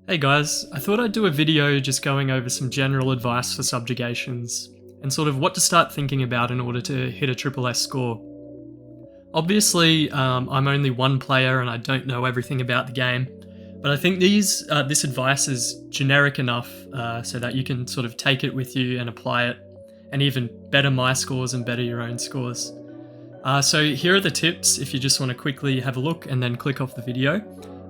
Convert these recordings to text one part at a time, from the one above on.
Hey guys, I thought I'd do a video just going over some general advice for subjugations, and sort of what to start thinking about in order to hit a triple S score. Obviously, I'm only one player and I don't know everything about the game, but I think this advice is generic enough so that you can sort of take it with you and apply it, and even better my scores and better your own scores. So here are the tips if you just want to quickly have a look and then click off the video.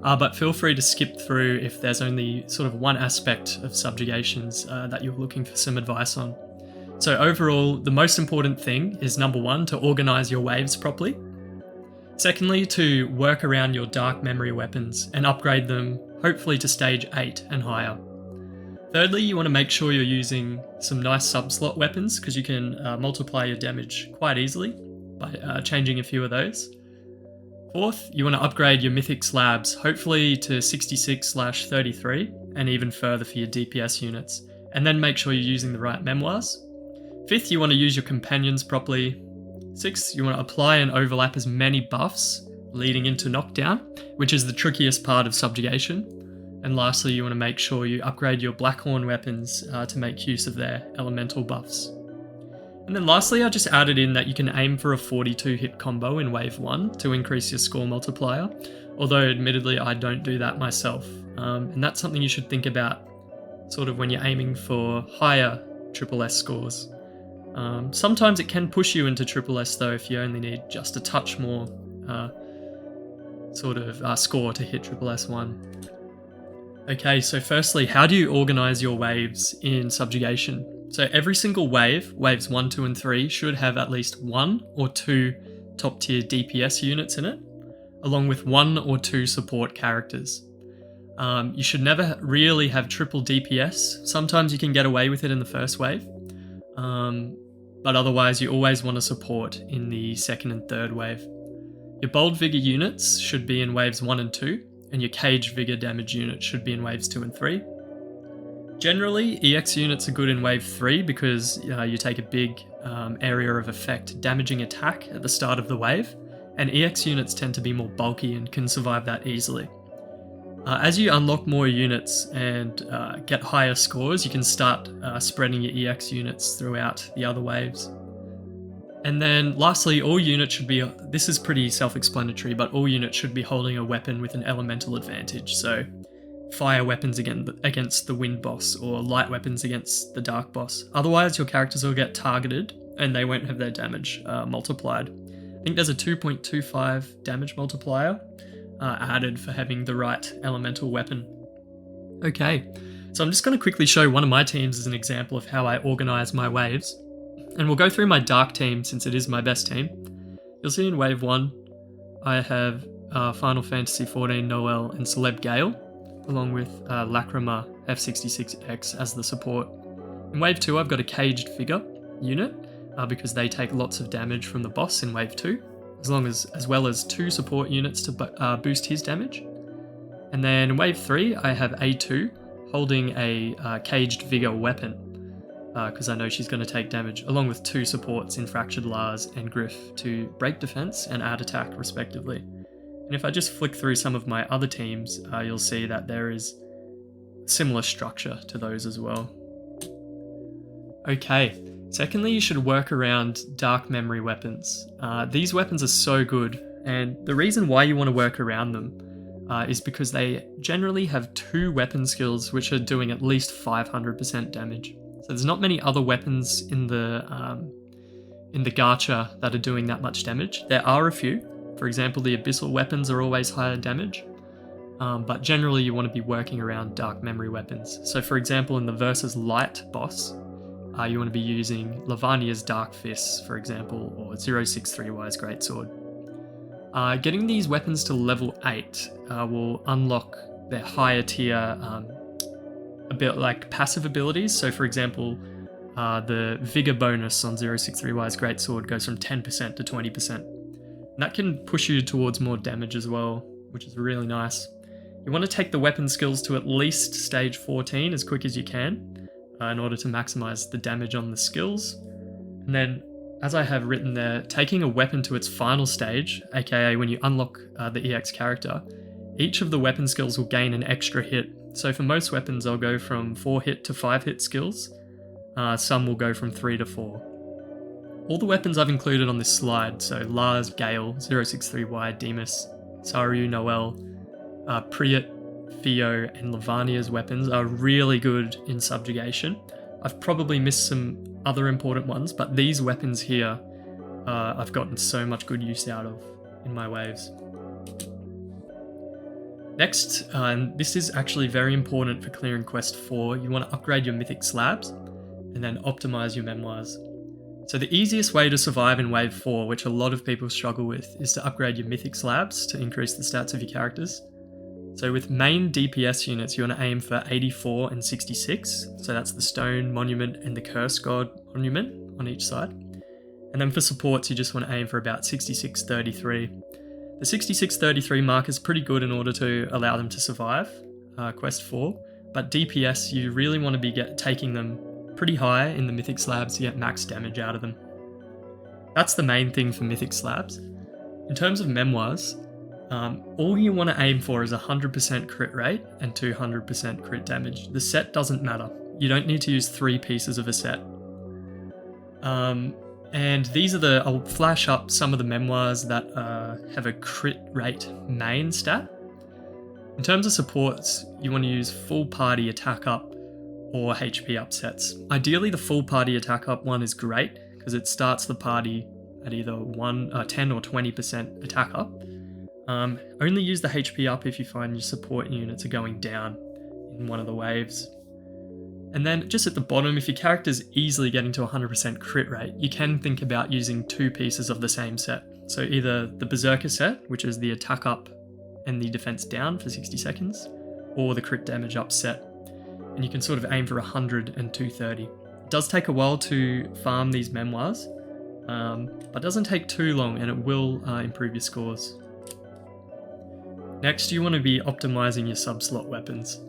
But feel free to skip through if there's only sort of one aspect of subjugations that you're looking for some advice on. So overall, the most important thing is number one, to organise your waves properly. Secondly, to work around your dark memory weapons and upgrade them, hopefully to stage 8 and higher. Thirdly, you want to make sure you're using some nice subslot weapons because you can multiply your damage quite easily by changing a few of those. Fourth, you want to upgrade your Mythic Slabs, hopefully to 66/33, and even further for your DPS units, and then make sure you're using the right Memoirs. Fifth, you want to use your Companions properly. Sixth, you want to apply and overlap as many buffs leading into knockdown, which is the trickiest part of subjugation. And lastly, you want to make sure you upgrade your Blackhorn weapons to make use of their elemental buffs. And then lastly, I just added in that you can aim for a 42 hit combo in wave 1 to increase your score multiplier, although admittedly I don't do that myself. And that's something you should think about sort of when you're aiming for higher triple S scores. Sometimes it can push you into triple S though if you only need just a touch more score to hit triple S1. Okay, so firstly, how do you organise your waves in subjugation? So every single wave, waves 1, 2 and 3, should have at least 1 or 2 top tier DPS units in it, along with 1 or 2 support characters. You should never really have triple DPS. Sometimes you can get away with it in the first wave, but otherwise you always want to support in the second and third wave. Your bold vigor units should be in waves 1 and 2, and your cage vigor damage unit should be in waves 2 and 3. Generally, EX units are good in wave 3 because you take a big area of effect damaging attack at the start of the wave, and EX units tend to be more bulky and can survive that easily. As you unlock more units and get higher scores, you can start spreading your EX units throughout the other waves. And then lastly, all units should be, this is pretty self-explanatory, but all units should be holding a weapon with an elemental advantage. So fire weapons against the wind boss, or light weapons against the dark boss. Otherwise, your characters will get targeted and they won't have their damage multiplied. I think there's a 2.25 damage multiplier added for having the right elemental weapon. Okay, so I'm just going to quickly show one of my teams as an example of how I organise my waves. And we'll go through my dark team since it is my best team. You'll see in wave 1, I have Final Fantasy XIV Noel and Celeb Gale, along with Lacrima F66X as the support. In wave 2, I've got a caged figure unit because they take lots of damage from the boss in wave 2, as well as 2 support units to boost his damage. And then in wave 3, I have A2 holding a caged vigor weapon because I know she's going to take damage, along with 2 supports in Fractured Lars and Griff to break defense and add attack respectively. And if I just flick through some of my other teams, you'll see that there is similar structure to those as well. Okay, secondly, you should work around dark memory weapons. These weapons are so good, and the reason why you want to work around them is because they generally have 2 weapon skills which are doing at least 500% damage. So there's not many other weapons in the gacha that are doing that much damage. There are a few. For example, the abyssal weapons are always higher damage, but generally you want to be working around dark memory weapons. So for example, in the versus light boss, you want to be using Lavania's Dark Fists, for example, or 063Y's Greatsword. Getting these weapons to level 8 will unlock their higher tier a bit like passive abilities. So for example, the Vigor bonus on 063Y's Greatsword goes from 10% to 20%. And that can push you towards more damage as well, which is really nice. You want to take the weapon skills to at least stage 14 as quick as you can in order to maximize the damage on the skills. And then, as I have written there, taking a weapon to its final stage, aka when you unlock the EX character, each of the weapon skills will gain an extra hit So for most weapons, they'll go from 4 hit to 5 hit skills. Some will go from 3 to 4. All the weapons I've included on this slide, so Lars, Gale, 063Y, Demus, Saru, Noel, Priyat, Theo, and Lavania's weapons are really good in Subjugation. I've probably missed some other important ones, but these weapons here I've gotten so much good use out of in my waves. Next, and this is actually very important for clearing Quest 4, you want to upgrade your Mythic Slabs and then optimize your Memoirs. So the easiest way to survive in Wave 4, which a lot of people struggle with, is to upgrade your Mythic Slabs to increase the stats of your characters. So with main DPS units, you want to aim for 84 and 66, so that's the Stone Monument and the Curse God Monument on each side. And then for supports, you just want to aim for about 66-33. The 66-33 mark is pretty good in order to allow them to survive Quest 4, but DPS, you really want to be taking them pretty high in the Mythic Slabs to get max damage out of them. That's the main thing for Mythic Slabs. In terms of Memoirs, all you want to aim for is 100% crit rate and 200% crit damage. The set doesn't matter. You don't need to use 3 pieces of a set. And these are I'll flash up some of the Memoirs that have a crit rate main stat. In terms of supports, you want to use full party attack up or HP up sets. Ideally, the full party attack up one is great because it starts the party at either 10 or 20% attack up. Only use the HP up if you find your support units are going down in one of the waves. And then just at the bottom, if your character's easily getting to 100% crit rate, you can think about using 2 pieces of the same set. So either the Berserker set, which is the attack up and the defense down for 60 seconds, or the crit damage up set. And you can sort of aim for 100 and 230. It does take a while to farm these Memoirs, but it doesn't take too long and it will improve your scores. Next, you want to be optimizing your Subslot weapons.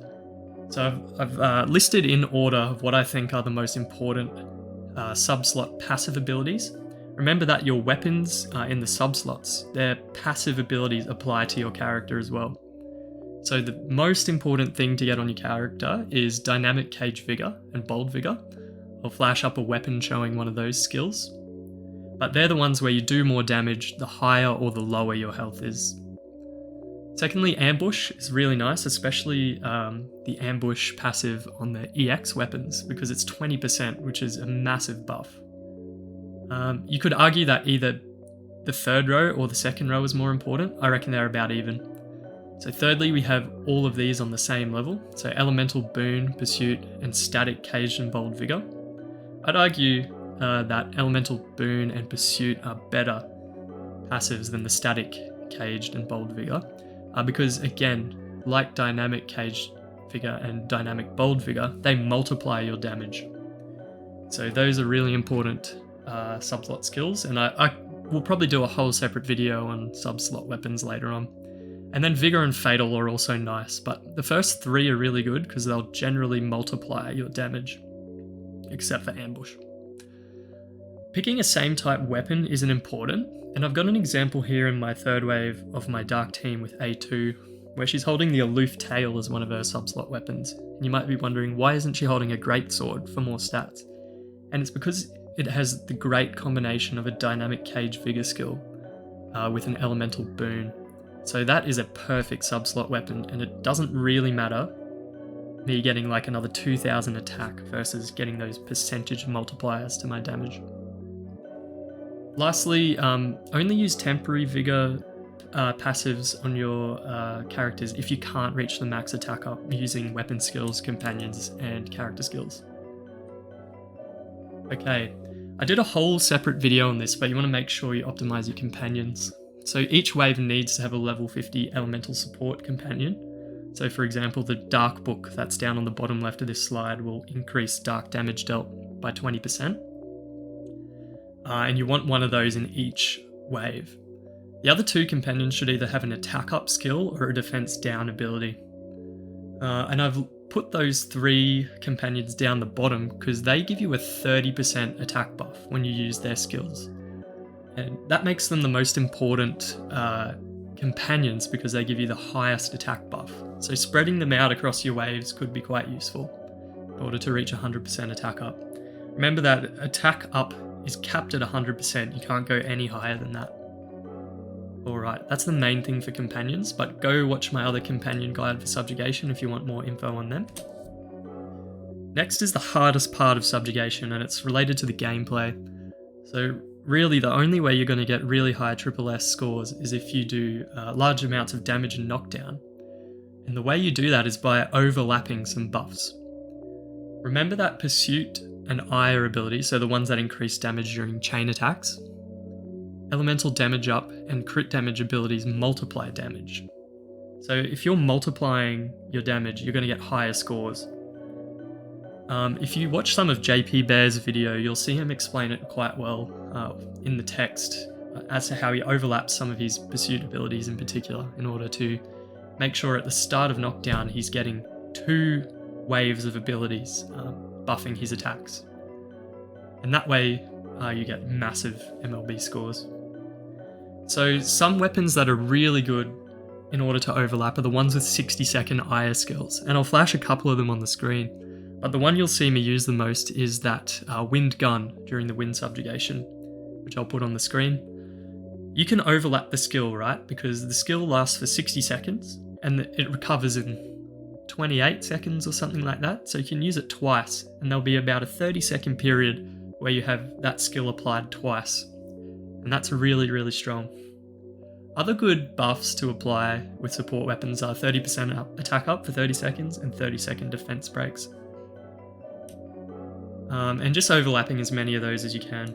So I've listed in order of what I think are the most important Subslot passive abilities. Remember that your weapons in the Subslots, their passive abilities apply to your character as well. So the most important thing to get on your character is Dynamic Cage Vigor and Bold Vigor. I'll flash up a weapon showing one of those skills. But they're the ones where you do more damage the higher or the lower your health is. Secondly, Ambush is really nice, especially the Ambush passive on the EX weapons, because it's 20%, which is a massive buff. You could argue that either the third row or the second row is more important. I reckon they're about even. So thirdly, we have all of these on the same level. So Elemental Boon, Pursuit, and Static Caged and Bold Vigor. I'd argue that Elemental Boon and Pursuit are better passives than the Static Caged and Bold Vigor. Because again, like Dynamic Caged Vigor and Dynamic Bold Vigor, they multiply your damage. So those are really important subslot skills, and I will probably do a whole separate video on subslot weapons later on. And then Vigor and Fatal are also nice, but the first 3 are really good because they'll generally multiply your damage, except for Ambush. Picking a same type weapon isn't important, and I've got an example here in my third wave of my Dark team with A2, where she's holding the Aloof Tail as one of her subslot weapons. And you might be wondering, why isn't she holding a Greatsword for more stats? And it's because it has the great combination of a Dynamic Cage Vigor skill with an Elemental Boon. So that is a perfect subslot weapon, and it doesn't really matter me getting like another 2000 attack versus getting those percentage multipliers to my damage. Lastly, only use temporary Vigor passives on your characters if you can't reach the max attack up using weapon skills, companions, and character skills. Okay, I did a whole separate video on this, but you want to make sure you optimize your companions. So each wave needs to have a level 50 elemental support companion. So for example, the Dark Book that's down on the bottom left of this slide will increase dark damage dealt by 20%. And you want one of those in each wave. The other 2 companions should either have an attack up skill or a defense down ability. And I've put those 3 companions down the bottom because they give you a 30% attack buff when you use their skills. And that makes them the most important companions because they give you the highest attack buff. so spreading them out across your waves could be quite useful in order to reach 100% attack up. Remember that attack up is capped at 100%, you can't go any higher than that. Alright, that's the main thing for companions, but go watch my other companion guide for Subjugation if you want more info on them. Next is the hardest part of Subjugation, and it's related to the gameplay. So really the only way you're going to get really high SSS scores is if you do large amounts of damage and knockdown. And the way you do that is by overlapping some buffs. Remember that Pursuit and Ire abilities, so the ones that increase damage during chain attacks? Elemental damage up and crit damage abilities multiply damage. So if you're multiplying your damage, you're going to get higher scores. If you watch some of JP Bear's video, you'll see him explain it quite well in the text as to how he overlaps some of his Pursuit abilities in particular in order to make sure at the start of knockdown he's getting 2 waves of abilities buffing his attacks. And that way you get massive MLB scores. So some weapons that are really good in order to overlap are the ones with 60-second Ire skills, and I'll flash a couple of them on the screen, but the one you'll see me use the most is that wind gun during the wind subjugation, which I'll put on the screen. You can overlap the skill, right? Because the skill lasts for 60 seconds and it recovers in 28 seconds or something like that, so you can use it twice, and there'll be about a 30-second period where you have that skill applied twice. And that's really, really strong. Other good buffs to apply with support weapons are 30% attack up for 30 seconds and 30-second defense breaks. And just overlapping as many of those as you can.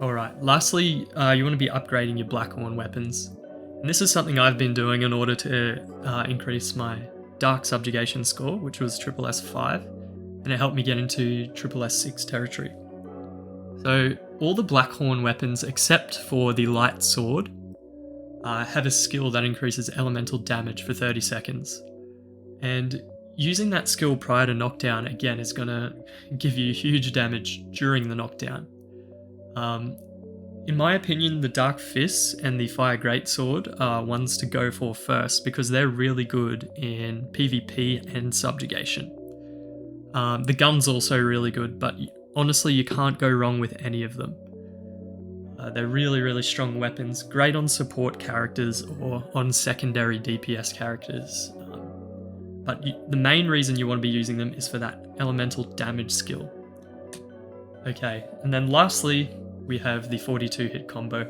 Alright, lastly, you want to be upgrading your Blackhorn weapons. And this is something I've been doing in order to increase my Dark Subjugation score, which was SSS 5, and it helped me get into SSS 6 territory. So all the Blackhorn weapons except for the Light Sword have a skill that increases elemental damage for 30 seconds. And using that skill prior to knockdown again is going to give you huge damage during the knockdown. In my opinion, the Dark Fists and the Fire Greatsword are ones to go for first because they're really good in PvP and Subjugation. The gun's also really good, but honestly, you can't go wrong with any of them. They're really, really strong weapons, great on support characters or on secondary DPS characters. But the main reason you want to be using them is for that elemental damage skill. Okay, and then lastly, we have the 42 hit combo.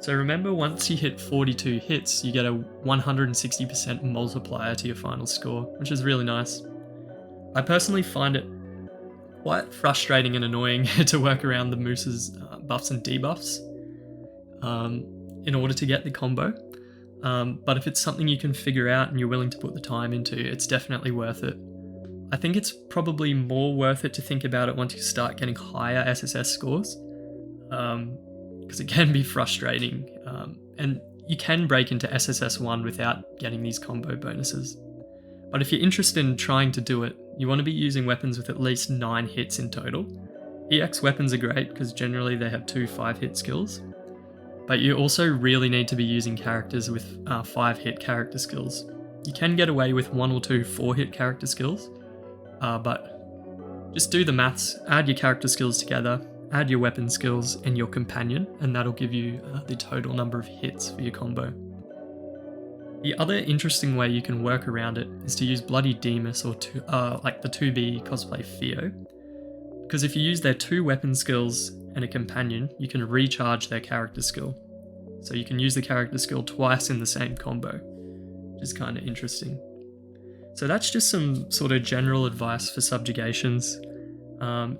So remember, once you hit 42 hits, you get a 160% multiplier to your final score, which is really nice. I personally find it quite frustrating and annoying to work around the Moose's buffs and debuffs in order to get the combo. But if it's something you can figure out and you're willing to put the time into, it's definitely worth it. I think it's probably more worth it to think about it once you start getting higher SSS scores, because it can be frustrating, and you can break into SSS 1 without getting these combo bonuses. But if you're interested in trying to do it, you want to be using weapons with at least 9 hits in total. EX weapons are great because generally they have 2 5-hit skills, but you also really need to be using characters with 5-hit character skills. You can get away with 1 or 2 4-hit character skills, but just do the maths, add your character skills together, add your weapon skills and your companion, and that'll give you the total number of hits for your combo. The other interesting way you can work around it is to use Bloody Demas or like the 2B cosplay Theo, because if you use their 2 weapon skills and a companion, you can recharge their character skill. So you can use the character skill twice in the same combo, which is kind of interesting. So that's just some sort of general advice for subjugations.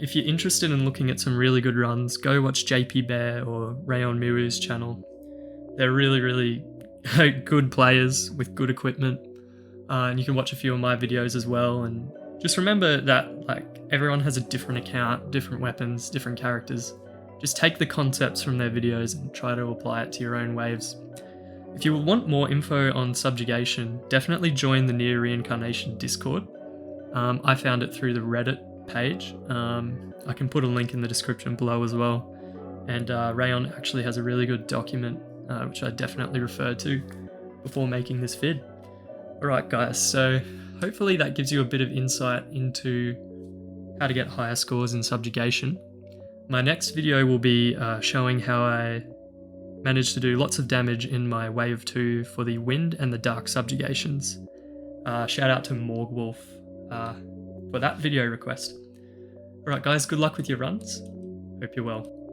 If you're interested in looking at some really good runs, go watch JP Bear or Rayon Miru's channel. They're really, really good players with good equipment, and you can watch a few of my videos as well. And just remember that like everyone has a different account, different weapons, different characters. Just take the concepts from their videos and try to apply it to your own waves. If you want more info on subjugation, definitely join the Nier Reincarnation Discord. I found it through the Reddit page. I can put a link in the description below as well. And Rayon actually has a really good document which I definitely referred to before making this vid. Alright guys, so hopefully that gives you a bit of insight into how to get higher scores in Subjugation. My next video will be showing how I managed to do lots of damage in my Wave 2 for the Wind and the Dark Subjugations. Shout out to Morgwolf for that video request. Alright guys, good luck with your runs. Hope you're well.